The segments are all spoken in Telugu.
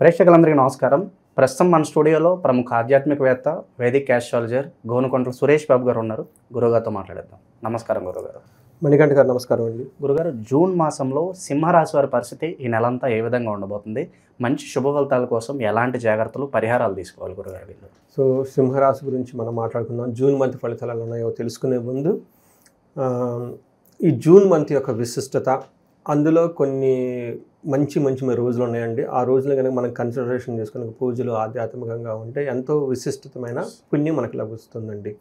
ప్రేక్షకులందరికీ నమస్కారం. ప్రస్తుతం మన స్టూడియోలో ప్రముఖ ఆధ్యాత్మికవేత్త, వేదిక్ ఆస్ట్రాలజర్ గోనుకొండల సురేష్ బాబు గారు ఉన్నారు. గురుగారితో మాట్లాడేద్దాం. నమస్కారం గురుగారు. మణికంఠ గారు నమస్కారం అండి. గురుగారు, జూన్ మాసంలో సింహరాశి వారి పరిస్థితి ఈ నెలంతా ఏ విధంగా ఉండబోతుంది? మంచి శుభ ఫలితాల కోసం ఎలాంటి జాగ్రత్తలు, పరిహారాలు తీసుకోవాలి గురుగారు వీళ్ళు? సో సింహరాశి గురించి మనం మాట్లాడుకుందాం. జూన్ మంత్ ఫలితాలు ఎలా ఉన్నాయో తెలుసుకునే ముందు ఈ జూన్ మంత్ యొక్క విశిష్టత, అందులో కొన్ని మంచి రోజులు ఉన్నాయండి. ఆ రోజులు కనుక మనం కన్సిడరేషన్ చేసుకుని పూజలు ఆధ్యాత్మికంగా ఉంటే ఎంతో విశిష్టమైన పుణ్యం మనకు లభిస్తుందండి.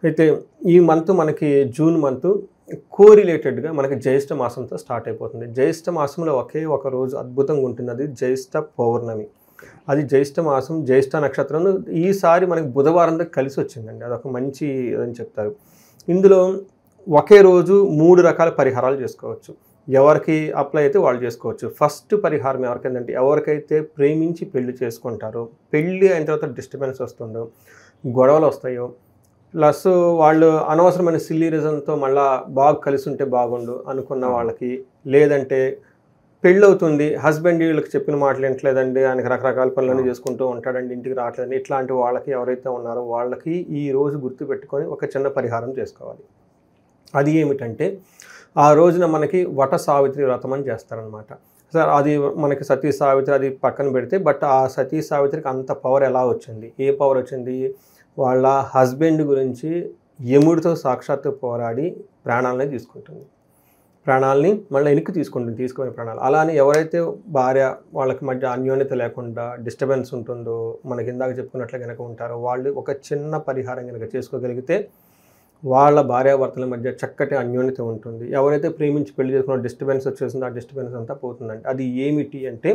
అయితే ఈ మంత్ మనకి జూన్ మంత్ కోరిలేటెడ్గా మనకి జ్యేష్ఠ మాసంతో స్టార్ట్ అయిపోతుంది. జ్యేష్ఠ మాసంలో ఒకే ఒక రోజు అద్భుతంగా ఉంటుంది, అది జ్యేష్ఠ పౌర్ణమి. అది జ్యేష్ఠ మాసం, జ్యేష్ఠ నక్షత్రం ఈసారి మనకి బుధవారంతో కలిసి వచ్చిందండి. అదొక మంచి అని చెప్తారు. ఇందులో ఒకే రోజు 3 రకాల పరిహారాలు చేసుకోవచ్చు. ఎవరికి అప్లై అయితే వాళ్ళు చేసుకోవచ్చు. ఫస్ట్ పరిహారం ఎవరికైందంటే, ఎవరికైతే ప్రేమించి పెళ్లి చేసుకుంటారో, పెళ్ళి అయిన తర్వాత డిస్టర్బెన్స్ వస్తుందో, గొడవలు వస్తాయో, ప్లస్ వాళ్ళు అనవసరమైన సిల్లీ రీజన్తో మళ్ళీ బాగా కలిసి ఉంటే బాగుండు అనుకున్న వాళ్ళకి, లేదంటే పెళ్ళవుతుంది, హస్బెండ్ వీళ్ళకి చెప్పిన మాటలు వింటలేదండి, ఆయనకి రకరకాల పనులన్నీ చేసుకుంటూ ఉంటాడండి, ఇంటికి రావట్లేదండి, ఇట్లాంటి వాళ్ళకి ఎవరైతే ఉన్నారో వాళ్ళకి ఈ రోజు గుర్తుపెట్టుకొని ఒక చిన్న పరిహారం చేసుకోవాలి. అది ఏమిటంటే, ఆ రోజున మనకి వట సావిత్రి వ్రతం అని చేస్తారనమాట. సార్ అది మనకి సతీ సావిత్రి అది పక్కన పెడితే, బట్ ఆ సతీ సావిత్రికి అంత పవర్ ఎలా వచ్చింది? ఏ పవర్ వచ్చింది? వాళ్ళ హస్బెండ్ గురించి యముడితో సాక్షాత్తు పోరాడి ప్రాణాలని తీసుకుంటుంది. ప్రాణాలని మళ్ళీ వెనక్కి తీసుకునే ప్రాణాలు. అలానే ఎవరైతే భార్య వాళ్ళకి మధ్య అన్యోన్యత లేకుండా డిస్టర్బెన్స్ ఉంటుందో, మనకి ఇందాక చెప్పుకున్నట్లు కనుక ఉంటారో, వాళ్ళు ఒక చిన్న పరిహారం కనుక చేసుకోగలిగితే వాళ్ళ భార్యాభర్తల మధ్య చక్కటి అన్యోన్యత ఉంటుంది. ఎవరైతే ప్రేమించి పెళ్లి చేసుకున్న డిస్టర్బెన్స్ వచ్చేసిందో ఆ డిస్టర్బెన్స్ అంతా పోతుందండి. అది ఏమిటి అంటే,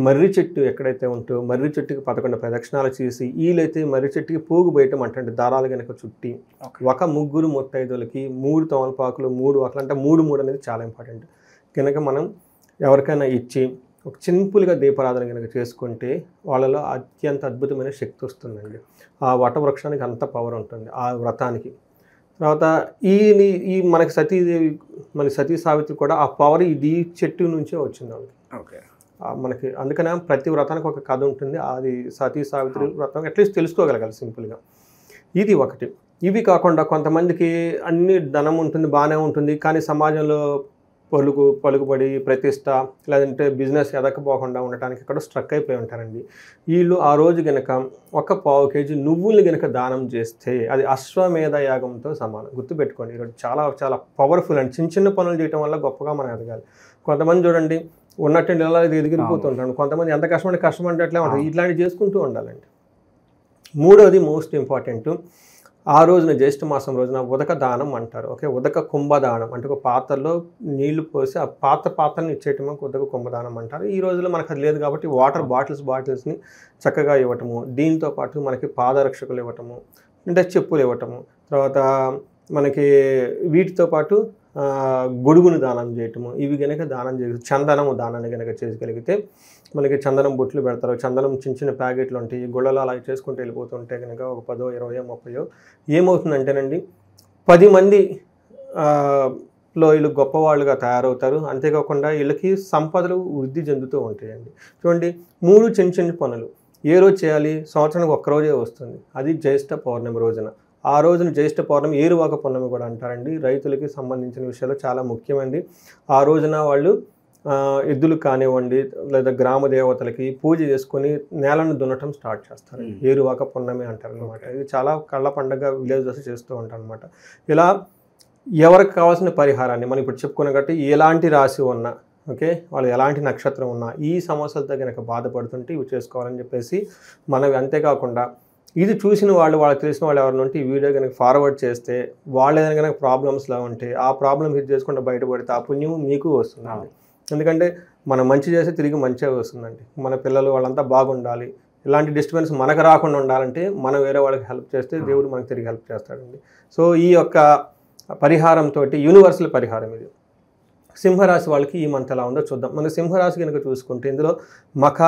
మర్రి చెట్టు ఎక్కడైతే ఉంటో మర్రి చెట్టుకి 11 ప్రదక్షిణాలు చేసి, వీలైతే మర్రి చెట్టుకి పోగు బయటం అంటే దారాలు కనుక చుట్టి, ఒక ముగ్గురు ముత్తైదులకి 3 తమలపాకులు, 3 వకలు అంటే 3 అనేది చాలా ఇంపార్టెంట్ కనుక మనం ఎవరికైనా ఇచ్చి ఒక సింపుల్గా దీపారాధన కనుక చేసుకుంటే వాళ్ళలో అత్యంత అద్భుతమైన శక్తి వస్తుందండి. ఆ వటవృక్షానికి అంత పవర్ ఉంటుంది ఆ వ్రతానికి. తర్వాత ఈ మనకి సతీదేవి, మన సతీ సావిత్రి కూడా ఆ పవర్ ఇది చెట్టు నుంచే వచ్చింది వాళ్ళకి. ఓకే, మనకి అందుకనే ప్రతి వ్రతానికి ఒక కథ ఉంటుంది. అది సతీ సావిత్రి వ్రతం అట్లీస్ట్ తెలుసుకోగలగాలి సింపుల్గా. ఇది ఒకటి. ఇవి కాకుండా కొంతమందికి అన్ని ధనం ఉంటుంది, బాగానే ఉంటుంది, కానీ సమాజంలో పలుకుబడి, ప్రతిష్ట, లేదంటే బిజినెస్ ఎదకపోకుండా ఉండటానికి ఇక్కడ స్ట్రక్ అయిపోయి ఉంటారండి. వీళ్ళు ఆ రోజు కనుక ఒక 1/4 కేజీ నువ్వుల్ని కనుక దానం చేస్తే అది అశ్వమేధ యాగంతో సమానం. గుర్తుపెట్టుకోండి, ఈరోజు చాలా చాలా పవర్ఫుల్ అండి. చిన్న పనులు చేయడం వల్ల గొప్పగా మనం ఎదగాలి. కొంతమంది చూడండి ఉన్నట్టు ఇలా ఎదిగిపోతుంటాడు, కొంతమంది ఎంత కష్టపడి అట్లా ఉంటుంది. ఇట్లాంటివి చేసుకుంటూ ఉండాలండి. మూడవది మోస్ట్ ఇంపార్టెంట్, ఆ రోజున జ్యేష్ఠ మాసం రోజున ఉదక దానం అంటారు. ఓకే, ఉదక కుంభదానం అంటే ఒక పాత్రలో నీళ్లు పోసి ఆ పాత్రని ఇచ్చేయటము ఉదక కుంభదానం అంటారు. ఈ రోజుల్లో మనకు అది లేదు కాబట్టి వాటర్ బాటిల్స్ని చక్కగా ఇవ్వటము, దీంతో పాటు మనకి పాదరక్షకులు ఇవ్వటము, అంటే చెప్పులు ఇవ్వటము, తర్వాత మనకి వీటితో పాటు గొడుగును దానం చేయటము, ఇవి కనుక దానం చందనము దానాన్ని కనుక చేయగలిగితే మనకి చందనం బొట్లు పెడతారు. చందనం చిన్న ప్యాకెట్లు ఉంటాయి, గుళ్ళలో అలా చేసుకుంటూ వెళ్ళిపోతుంటే కనుక ఒక 10, 20, 30 ఏమవుతుందంటేనండి 10 మంది లో వీళ్ళు గొప్పవాళ్ళుగా తయారవుతారు. అంతేకాకుండా వీళ్ళకి సంపదలు వృద్ధి చెందుతూ ఉంటాయండి. చూడండి, 3 చిన్న పనులు ఏ రోజు చేయాలి? సంవత్సరానికి ఒక్కరోజే వస్తుంది, అది జ్యేష్ఠ పౌర్ణమి రోజున. ఆ రోజున జ్యేష్ఠ పౌర్ణమి, ఏరువాక పౌర్ణమి కూడా అంటారండి. రైతులకి సంబంధించిన విషయాలు చాలా ముఖ్యమైనది. ఆ రోజున వాళ్ళు ఎద్దులు కానివ్వండి, లేదా గ్రామ దేవతలకి పూజ చేసుకొని నేలను దున్నటం స్టార్ట్ చేస్తారు. ఏరువాక పౌర్ణమి అంటారు అనమాట. ఇది చాలా కళ్ళ పండగ విలేజెస్ చేస్తూ ఉంటారు అనమాట. ఇలా ఎవరికి కావాల్సిన పరిహారాన్ని మనం ఇప్పుడు చెప్పుకున్న కాబట్టి ఎలాంటి రాశి ఉన్నా, ఓకే, వాళ్ళు ఎలాంటి నక్షత్రం ఉన్నా ఈ సమస్యలతో కనుక బాధపడుతుంటే ఇవి చేసుకోవాలని చెప్పేసి మనవి. అంతేకాకుండా ఇది చూసిన వాళ్ళకి తెలిసిన వాళ్ళు ఎవరైనా ఉంటే ఈ వీడియో కనుక ఫార్వర్డ్ చేస్తే, వాళ్ళు ఏదైనా కనుక ప్రాబ్లమ్స్లో ఉంటే ఆ ప్రాబ్లమ్ హిట్ చేసుకుంటూ బయటపడితే ఆ పుణ్యం మీకు వస్తుందండి. ఎందుకంటే మనం మంచి చేస్తే తిరిగి మంచిగా వస్తుందండి. మన పిల్లలు వాళ్ళంతా బాగుండాలి, ఇలాంటి డిస్టర్బెన్స్ మనకు రాకుండా ఉండాలంటే మనం వేరే వాళ్ళకి హెల్ప్ చేస్తే దేవుడు మనకు తిరిగి హెల్ప్ చేస్తాడండి. సో ఈ యొక్క పరిహారంతో, యూనివర్సల్ పరిహారం ఇది. సింహరాశి వాళ్ళకి ఈ మంత్ ఎలా ఉందో చూద్దాం. మన సింహరాశి కనుక చూసుకుంటే ఇందులో మఖ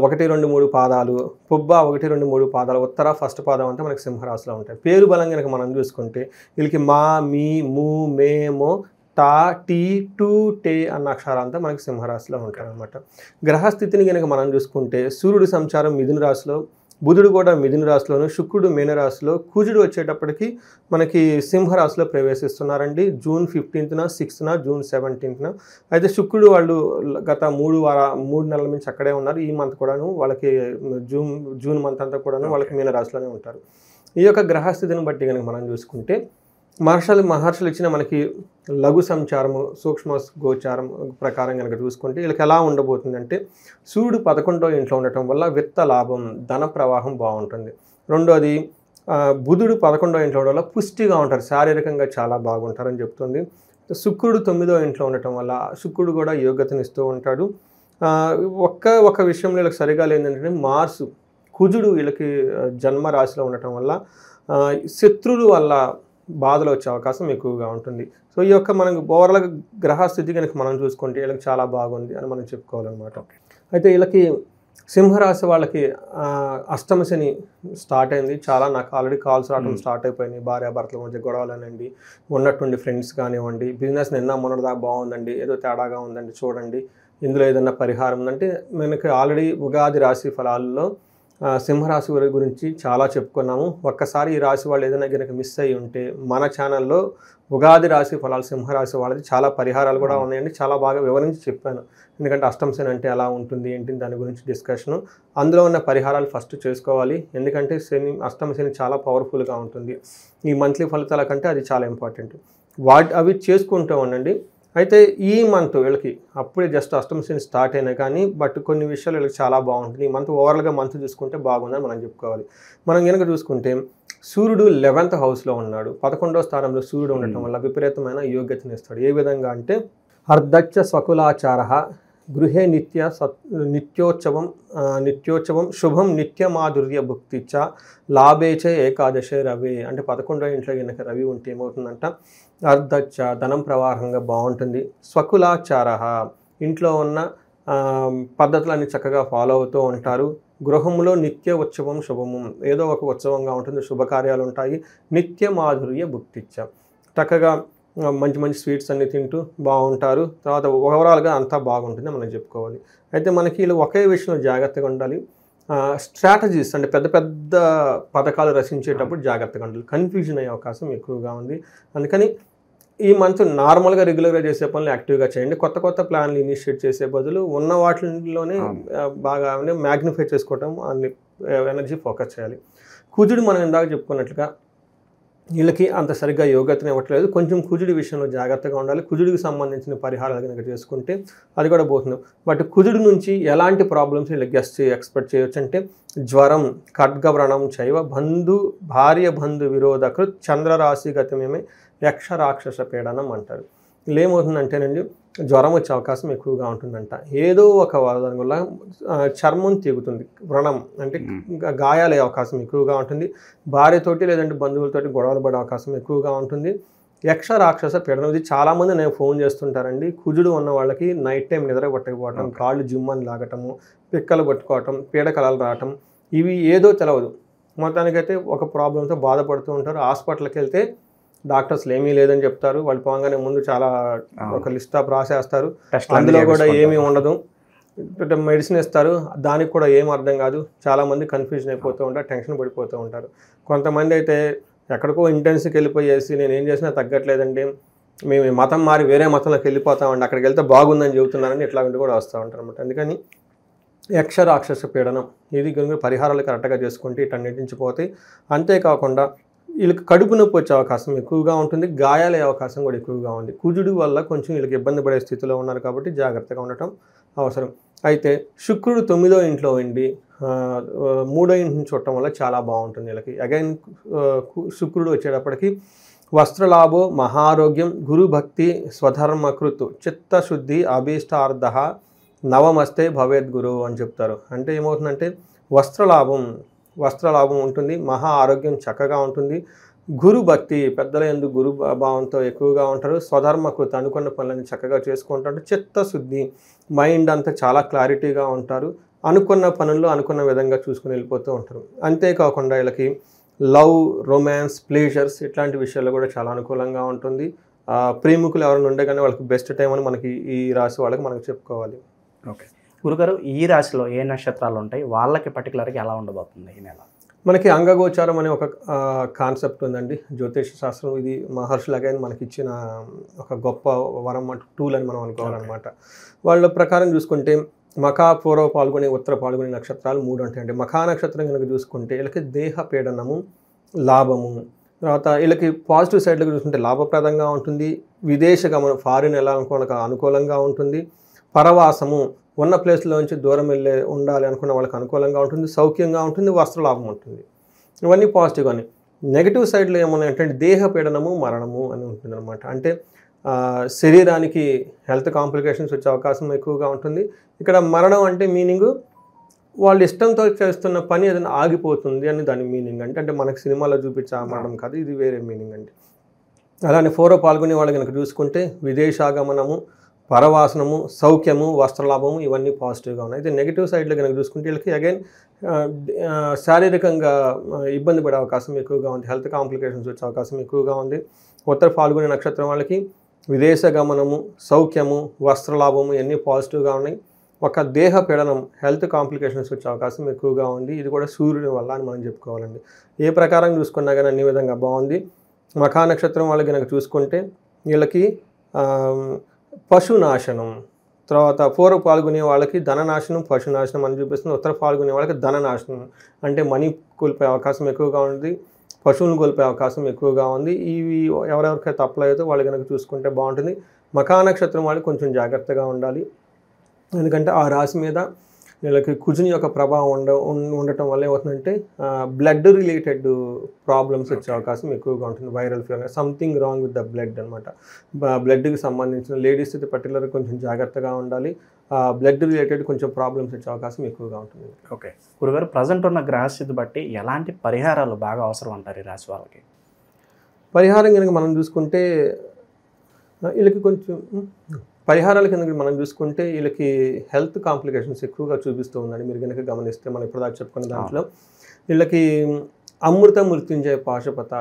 1, 2, 3 పాదాలు, పుబ్బ 1, 2, 3 పాదాలు, ఉత్తర ఫస్ట్ పాదం అంతా మనకి సింహరాశిలో ఉంటాయి. పేరు బలం కనుక మనం చూసుకుంటే వీళ్ళకి మా, మీ, ము, మే, మో, టా టీ టు టే అన్న అక్షరాలతో మనకి సింహరాశిలో ఉంటారనమాట. గ్రహస్థితిని కనుక మనం చూసుకుంటే సూర్యుడు సంచారం మిథున రాశిలో, బుధుడు కూడా మిథున రాశిలోను, శుక్రుడు మీనరాశిలో, కుజుడు వచ్చేటప్పటికి మనకి సింహరాశిలో ప్రవేశిస్తున్నారండి. June 15న, 6న, June 17న. అయితే శుక్రుడు వాళ్ళు గత 3 నెలల నుంచి అక్కడే ఉన్నారు. ఈ మంత్ కూడాను వాళ్ళకి జూన్ మంత్ అంతా కూడాను వాళ్ళకి మీనరాశిలోనే ఉంటారు. ఈ యొక్క గ్రహస్థితిని బట్టి కనుక మనం చూసుకుంటే మహర్షులు ఇచ్చిన మనకి లఘు సంచారము, సూక్ష్మ గోచారం ప్రకారం కనుక చూసుకుంటే వీళ్ళకి ఎలా ఉండబోతుందంటే సూర్యుడు 11వ ఇంట్లో ఉండటం వల్ల విత్త లాభం, ధన ప్రవాహం బాగుంటుంది. రెండోది బుధుడు 11వ ఇంట్లో ఉండడం వల్ల పుష్టిగా ఉంటారు, శారీరకంగా చాలా బాగుంటారని చెప్తుంది. శుక్రుడు 9వ ఇంట్లో ఉండటం వల్ల శుక్రుడు కూడా యోగ్యతనిస్తూ ఉంటాడు. ఒక విషయంలో వీళ్ళకి సరిగా లేదంటే మార్సు, కుజుడు వీళ్ళకి జన్మ రాశిలో ఉండటం వల్ల శత్రువుల వల్ల బాధలు వచ్చే అవకాశం ఎక్కువగా ఉంటుంది. సో ఈ యొక్క మనకు ఓవరాల్గా గ్రహస్థితి కనుక మనం చూసుకుంటే వీళ్ళకి చాలా బాగుంది అని మనం చెప్పుకోవాలన్నమాట. అయితే వీళ్ళకి సింహరాశి వాళ్ళకి అష్టమ శని స్టార్ట్ అయింది. చాలా నాకు ఆల్రెడీ కాల్స్ రావడం స్టార్ట్ అయిపోయినాయి. భార్యాభర్తల మధ్య గొడవలనండి, ఉన్నట్టుండి ఫ్రెండ్స్ కానివ్వండి, బిజినెస్ నిన్న మొన్నటిదాకా బాగుందండి, ఏదో తేడాగా ఉందండి, చూడండి ఇందులో ఏదన్నా పరిహారం ఉందంటే మనకి ఆల్రెడీ ఉగాది రాశి ఫలాల్లో సింహరాశి వారి గురించి చాలా చెప్పుకున్నాము. ఒక్కసారి ఈ రాశి వాళ్ళు ఏదైనా కనుక మిస్ అయ్యి ఉంటే మన ఛానల్లో ఉగాది రాశి ఫలాలు సింహరాశి వాళ్ళది చాలా పరిహారాలు కూడా ఉన్నాయండి. చాలా బాగా వివరించి చెప్పాను. ఎందుకంటే అష్టమ శని అంటే ఎలా ఉంటుంది ఏంటి దాని గురించి డిస్కషను. అందులో ఉన్న పరిహారాలు ఫస్ట్ చేసుకోవాలి. ఎందుకంటే అష్టమ శని చాలా పవర్ఫుల్గా ఉంటుంది. ఈ మంత్లీ ఫలితాల కంటే అది చాలా ఇంపార్టెంట్. అవి చేసుకుంటూ ఉండండి. అయితే ఈ మంత్ వీళ్ళకి అప్పుడే జస్ట్ అష్టమ శని స్టార్ట్ అయినా కానీ బట్ కొన్ని విషయాలు వీళ్ళకి చాలా బాగుంటుంది. ఈ మంత్ ఓవరాల్గా మంత్ చూసుకుంటే బాగుందని మనం చెప్పుకోవాలి. మనం కనుక చూసుకుంటే సూర్యుడు 11th హౌస్లో ఉన్నాడు. 11వ స్థానంలో సూర్యుడు ఉండటం వల్ల విపరీతమైన యోగ్యతని ఇస్తాడు. ఏ విధంగా అంటే అర్ధచ్చ స్వకులాచార గృహే నిత్యోత్సవం శుభం నిత్యమాధుర్య భుక్తిచ్చ లాభేచే ఏకాదశే రవి. అంటే 11వ ఇంట్లో కనుక రవి ఉంటే ఏమవుతుందంట, అర్ధచ్చ ధనం ప్రవాహంగా బాగుంటుంది. స్వకులాచార ఇంట్లో ఉన్న పద్ధతులన్నీ చక్కగా ఫాలో అవుతూ ఉంటారు. గృహంలో నిత్య ఉత్సవం శుభము, ఏదో ఒక ఉత్సవంగా ఉంటుంది, శుభకార్యాలు ఉంటాయి. నిత్య మాధుర్య భుక్తిచ్చ చక్కగా మంచి మంచి స్వీట్స్ అన్ని తింటూ బాగుంటారు. తర్వాత ఓవరాల్గా అంతా బాగుంటుంది మనం చెప్పుకోవాలి. అయితే మనకి వీళ్ళు ఒకే విషయంలో జాగ్రత్తగా ఉండాలి. స్ట్రాటజీస్ అంటే పెద్ద పెద్ద పథకాలు రచించేటప్పుడు జాగ్రత్తగా ఉండాలి. కన్ఫ్యూజన్ అయ్యే అవకాశం ఎక్కువగా ఉంది. అందుకని ఈ మంత్ నార్మల్గా రెగ్యులర్గా చేసే పనులు యాక్టివ్గా చేయండి. కొత్త కొత్త ప్లాన్లు ఇనిషియేట్ చేసే బదులు ఉన్న వాటిలోనే బాగా మ్యాగ్నిఫై చేసుకోవటం, అన్ని ఎనర్జీ ఫోకస్ చేయాలి. కుజుడు మనం ఇందాక చెప్పుకున్నట్లుగా వీళ్ళకి అంత సరిగ్గా యోగ్యతను ఇవ్వట్లేదు. కొంచెం కుజుడి విషయంలో జాగ్రత్తగా ఉండాలి. కుజుడికి సంబంధించిన పరిహారాలు కనుక చేసుకుంటే అది కూడా పోతుంది. బట్ కుజుడి నుంచి ఎలాంటి ప్రాబ్లమ్స్ వీళ్ళకి ఎక్స్పెక్ట్ చేయొచ్చు అంటే జ్వరం, ఖడ్గవ్రణం చైవ భార్య బంధు విరోధకృత్ చంద్రరాశి గతమేమే యక్ష రాక్షస పీడనం అంటారు. వీళ్ళు ఏమవుతుందంటేనండి జ్వరం వచ్చే అవకాశం ఎక్కువగా ఉంటుందంట. ఏదో ఒక దాని వల్ల చర్మం తెగుతుంది, వ్రణం అంటే గాయాలయ్యే అవకాశం ఎక్కువగా ఉంటుంది. భార్యతోటి లేదంటే బంధువులతోటి గొడవలు పడే అవకాశం ఎక్కువగా ఉంటుంది. యక్ష రాక్షస పీడనం, ఇది చాలామంది నేను ఫోన్ చేస్తుంటారండి. కుజుడు ఉన్న వాళ్ళకి నైట్ టైం నిద్ర పట్టకపోవటం, కాళ్ళు జిమ్మని లాగటము, పిక్కలు పట్టుకోవటం, పీడకలలు రావటం, ఇవి ఏదో తెలవదు. మొత్తానికైతే ఒక ప్రాబ్లంతో బాధపడుతూ ఉంటారు. హాస్పిటల్కి వెళ్తే డాక్టర్స్లు ఏమీ లేదని చెప్తారు. వాళ్ళు పోగానే ముందు చాలా ఒక లిస్ట్ ఆఫ్ రాసేస్తారు. అందులో కూడా ఏమీ ఉండదు. మెడిసిన్ ఇస్తారు, దానికి కూడా ఏం అర్థం కాదు. చాలామంది కన్ఫ్యూజన్ అయిపోతూ ఉంటారు, టెన్షన్ పడిపోతూ ఉంటారు. కొంతమంది అయితే ఎక్కడికో ఇంటెన్స్కి వెళ్ళిపోయేసి నేను ఏం చేసినా తగ్గట్లేదండి, మేము మతం మారి వేరే మతంలోకి వెళ్ళిపోతామండి, అక్కడికి వెళ్తే బాగుందని చెబుతున్నారని ఇట్లాంటి కూడా వస్తూ ఉంటారు అనమాట. అందుకని యక్ష రాక్షస పీడనం ఇది కనుక పరిహారాలు కరెక్ట్గా చేసుకుంటే ఇటన్నిటి నుంచి పోతాయి. అంతేకాకుండా వీళ్ళకి కడుపు నొప్పి వచ్చే అవకాశం ఎక్కువగా ఉంటుంది. గాయాలయ్యే అవకాశం కూడా ఎక్కువగా ఉంది. కుజుడు వల్ల కొంచెం వీళ్ళకి ఇబ్బంది పడే స్థితిలో ఉన్నారు కాబట్టి జాగ్రత్తగా ఉండటం అవసరం. అయితే శుక్రుడు 9వ ఇంట్లో ఉండి 3వ ఇంటి నుంచి చూడటం వల్ల చాలా బాగుంటుంది వీళ్ళకి. అగైన్ శుక్రుడు వచ్చేటప్పటికి వస్త్రలాభో మహారోగ్యం గురుభక్తి స్వధర్మకృత్ చిత్తశుద్ధి అభీష్టార్థ నవమస్తే భవేద్గురు అని చెప్తారు. అంటే ఏమవుతుందంటే వస్త్రలాభం ఉంటుంది, మహా ఆరోగ్యం చక్కగా ఉంటుంది, గురు భక్తి పెద్దల యందు గురు భావంతో ఎక్కువగా ఉంటారు, స్వధర్మకృత అనుకున్న పనులను చక్కగా చేసుకుంటారు, చిత్తశుద్ధి మైండ్ అంతా చాలా క్లారిటీగా ఉంటారు, అనుకున్న పనుల్లో అనుకున్న విధంగా చూసుకుని వెళ్ళిపోతూ ఉంటారు. అంతేకాకుండా వీళ్ళకి లవ్, రొమాన్స్, ప్లేజర్స్ ఇట్లాంటి విషయాల్లో కూడా చాలా అనుకూలంగా ఉంటుంది. ప్రేమికులు ఎవరైనా ఉండే కానీ వాళ్ళకి బెస్ట్ టైం అని మనకి ఈ రాశి వాళ్ళకి మనకు చెప్పుకోవాలి. ఓకే. గురుగారు, ఈ రాశిలో ఏ నక్షత్రాలు ఉంటాయి, వాళ్ళకి పర్టికులర్గా ఎలా ఉండబోతుంది ఈ నెల? మనకి అంగగోచారం అనే ఒక కాన్సెప్ట్ ఉందండి జ్యోతిష శాస్త్రం. ఇది మహర్షులగా మనకి ఇచ్చిన ఒక గొప్ప వరం టూల్ అని మనం అనుకోవాలన్నమాట. వాళ్ళ ప్రకారం చూసుకుంటే మఖా, పూర్వ పాల్గొని, ఉత్తర పాల్గొని నక్షత్రాలు 3 ఉంటాయండి. మఖా నక్షత్రం కనుక చూసుకుంటే వీళ్ళకి దేహ పీడనము, లాభము, తర్వాత వీళ్ళకి పాజిటివ్ సైడ్లో చూసుకుంటే లాభప్రదంగా ఉంటుంది, విదేశ గమనం ఫారిన్ ఎలా అనుకూలంగా ఉంటుంది, పరవాసము ఉన్న ప్లేస్లోంచి దూరం వెళ్ళే ఉండాలి అనుకున్న వాళ్ళకి అనుకూలంగా ఉంటుంది, సౌఖ్యంగా ఉంటుంది, వస్త్రలాభం ఉంటుంది. ఇవన్నీ పాజిటివ్ అని. నెగిటివ్ సైడ్లో ఏమన్నాయంటే దేహ పీడనము, మరణము అని ఉంటుంది అనమాట. అంటే శరీరానికి హెల్త్ కాంప్లికేషన్స్ వచ్చే అవకాశం ఎక్కువగా ఉంటుంది. ఇక్కడ మరణం అంటే మీనింగు వాళ్ళు ఇష్టంతో చేస్తున్న పని ఏదైనా ఆగిపోతుంది అని దాని మీనింగ్. అంటే మనకు సినిమాలో చూపించే మరణం కాదు, ఇది వేరే మీనింగ్ అండి. అలానే పూర్వ పాల్గొనే వాళ్ళు కనుక చూసుకుంటే విదేశాగమనము, పరవాసనము, సౌఖ్యము, వస్త్రలాభము ఇవన్నీ పాజిటివ్గా ఉన్నాయి. అయితే నెగిటివ్ సైడ్లో కనుక చూసుకుంటే వీళ్ళకి అగైన్ శారీరకంగా ఇబ్బంది పడే అవకాశం ఎక్కువగా ఉంది, హెల్త్ కాంప్లికేషన్స్ వచ్చే అవకాశం ఎక్కువగా ఉంది. ఉత్తర పాల్గొనే నక్షత్రం వాళ్ళకి విదేశ గమనము, సౌఖ్యము, వస్త్రలాభము ఇవన్నీ పాజిటివ్గా ఉన్నాయి. ఒక దేహ పీడనం, హెల్త్ కాంప్లికేషన్స్ వచ్చే అవకాశం ఎక్కువగా ఉంది. ఇది కూడా సూర్యుని వల్ల అని మనం చెప్పుకోవాలండి. ఏ ప్రకారం చూసుకున్నా కానీ అన్ని విధంగా బాగుంది. మఖా నక్షత్రం వాళ్ళకి కనుక చూసుకుంటే వీళ్ళకి పశునాశనం, తర్వాత పూర్వ పాల్గొనే వాళ్ళకి ధననాశనం, పశునాశనం అని చూపిస్తుంది. ఉత్తర పాల్గొనే వాళ్ళకి ధననాశనం అంటే మనీ కోల్పోయే అవకాశం ఎక్కువగా ఉంది, పశువులను కోల్పోయే అవకాశం ఎక్కువగా ఉంది. ఇవి ఎవరెవరికైతే అప్లై అవుతాయో వాళ్ళు కనుక చూసుకుంటే బాగుంటుంది. మఖా నక్షత్రం వాళ్ళు కొంచెం జాగ్రత్తగా ఉండాలి. ఎందుకంటే ఆ రాశి మీద వీళ్ళకి కుజుని యొక్క ప్రభావం ఉండటం వల్ల ఏమవుతుందంటే బ్లడ్ రిలేటెడ్ ప్రాబ్లమ్స్ వచ్చే అవకాశం ఎక్కువగా ఉంటుంది. Viral fever, something wrong with the blood అనమాట. బ్లడ్కి సంబంధించిన లేడీస్ అయితే పర్టికులర్గా కొంచెం జాగ్రత్తగా ఉండాలి. బ్లడ్ రిలేటెడ్ కొంచెం ప్రాబ్లమ్స్ వచ్చే అవకాశం ఎక్కువగా ఉంటుంది. ఓకే. గురుగారు, ప్రజెంట్ ఉన్న గ్రహస్థితి బట్టి ఎలాంటి పరిహారాలు బాగా అవసరం అంటారు ఈ రాశి వాళ్ళకి? పరిహారం కనుక మనం చూసుకుంటే వీళ్ళకి కొంచెం పరిహారాల కింద మనం చూసుకుంటే వీళ్ళకి హెల్త్ కాంప్లికేషన్స్ ఎక్కువగా చూపిస్తూ ఉందండి. మీరు కనుక గమనిస్తే మనం ఇప్పటిదాకా చెప్పుకున్న దాంట్లో వీళ్ళకి అమృత మృత్యుంజయ పాశుపత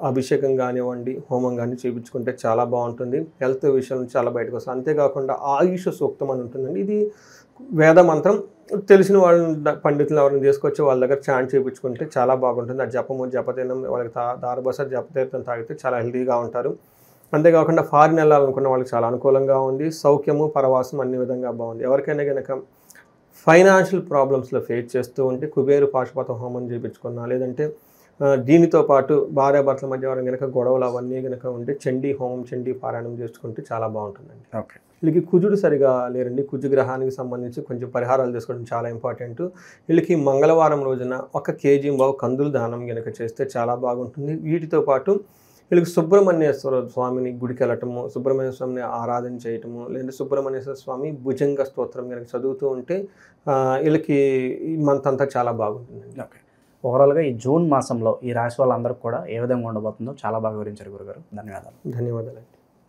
అభిషేకం కానివ్వండి, హోమం కానీ చేయించుకుంటే చాలా బాగుంటుంది. హెల్త్ విషయం చాలా బయటకు వస్తుంది. అంతేకాకుండా ఆయుష సూక్తం అని ఉంటుందండి. ఇది వేద మంత్రం. తెలిసిన వాళ్ళని పండితులు ఎవరిని తీసుకొచ్చి వాళ్ళ దగ్గర చాంట్ చేయించుకుంటే చాలా బాగుంటుంది. ఆ జపతీనం వాళ్ళకి దారబస జపతీర్థం తాగితే చాలా హెల్తీగా ఉంటారు. అంతేకాకుండా ఫారిన్ వెళ్ళాలనుకున్న వాళ్ళకి చాలా అనుకూలంగా ఉంది. సౌఖ్యము, పరవాసం అన్ని విధంగా బాగుంది. ఎవరికైనా కనుక ఫైనాన్షియల్ ప్రాబ్లమ్స్లో ఫేస్ చేస్తూ ఉంటే కుబేరు పాశుపత హోమం చేయించుకున్నా, లేదంటే దీనితో పాటు భార్యాభర్తల మధ్య ఎవరైనా కనుక గొడవలు అవన్నీ కనుక ఉంటే చండీ హోమం, చండీ పారాయణం చేసుకుంటే చాలా బాగుంటుందండి. ఓకే. వీళ్ళకి కుజుడు సరిగా లేరండి. కుజు గ్రహానికి సంబంధించి కొంచెం పరిహారాలు చేసుకోవడం చాలా ఇంపార్టెంట్. వీళ్ళకి మంగళవారం రోజున 1 kg కందులు దానం కనుక చేస్తే చాలా బాగుంటుంది. వీటితో పాటు వీళ్ళకి సుబ్రహ్మణ్యేశ్వర స్వామిని గుడికి వెళ్ళటము, సుబ్రహ్మణ్య స్వామిని ఆరాధన చేయటము, లేదంటే సుబ్రహ్మణ్యేశ్వర స్వామి భుజంగ స్తోత్రం కనుక చదువుతూ ఉంటే వీళ్ళకి ఈ మంత్ అంతా చాలా బాగుంటుందండి. ఓకే. ఓవరాల్గా ఈ జూన్ మాసంలో ఈ రాశి వాళ్ళందరికీ కూడా ఏ విధంగా ఉండబోతుందో చాలా బాగా వివరించారు గురుగారు. ధన్యవాదాలు. ధన్యవాదాలు.